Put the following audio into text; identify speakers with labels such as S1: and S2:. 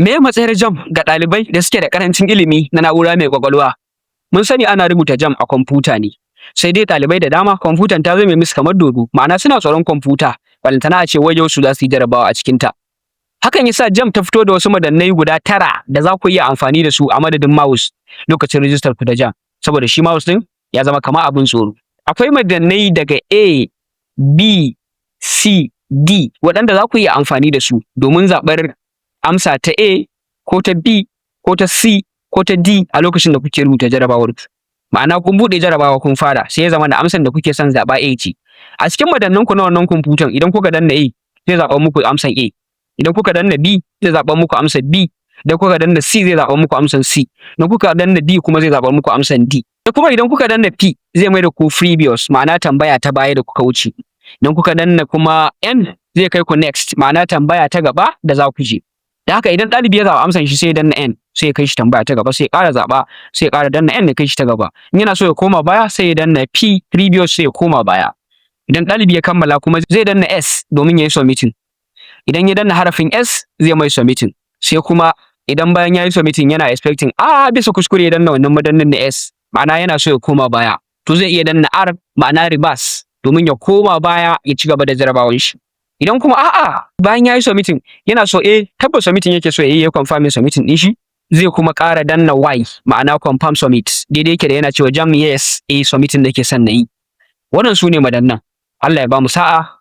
S1: Me matsayar JAMB ga ɗalibai da suke da ƙarancin ilimi na na'ura mai ƙwaƙwalwa? Mun sani ana rubuta JAMB a kwamfuta ne, sai dai ɗalibai da dama kwamfutan ta zame musu kamar dodo, ma'ana suna tsoron kwamfuta, balantana a ce wai yau su za su yi jarabawa a cikinta. Hakan yasa JAMB ta fito da wasu madannai guda 9 da za ku iya amfani da su a madadin mouse lokacin rijistar ku da JAMB, saboda shi mouse ɗin ya zama kamar abin tsoro. Akwai madannai daga A, B, C, D waɗanda za ku iya amfani da su domin zaɓar amsa ta A ko ta B ko ta C ko ta D a lokacin da kuke rubuta jarabawar ku. Ma'ana kun buɗe jarabawa kun fara sai ya zama da amsar da kuke son zaɓa A ce. A cikin madannan ku na wannan kwamfutan idan kuka danna A zai zaɓa muku amsar A. Idan kuka danna B zai zaɓa muku amsar B. Idan kuka danna C zai zaɓa muku amsar C. Idan kuka danna D kuma zai zaɓa muku amsar D. Da kuma idan kuka danna P zai mai da ku previous ma'ana tambaya ta baya da kuka wuce. Idan kuka danna kuma N zai kai ku next ma'ana tambaya ta gaba da za ku je. Da haka idan ɗalibi ya zaɓa amsan shi sai ya danna N sai ya kai shi tambaya ta gaba sai ya ƙara zaɓa sai ya ƙara danna N ya kai shi ta gaba. In yana so ya koma baya sai ya danna P previous sai ya koma baya. Idan ɗalibi ya kammala kuma zai danna S domin ya yi submitting. Idan ya danna harafin S zai mai submitting. Sai kuma idan bayan ya yi submitting yana expecting bisa kuskure ya danna wannan madannin na S ma'ana yana so ya koma baya. To zai iya danna R ma'ana reverse domin ya koma baya ya ci gaba da jarabawan shi. Idan kuma bayan ya yi submitting yana so tabbas submitting yake so ya confirm submitting din shi zai kuma ƙara danna Y ma'ana confirm submit daidai yake da yana cewa JAMB yes submitting nake son na yi. Wannan su ne madannan. Allah ya ba mu sa'a.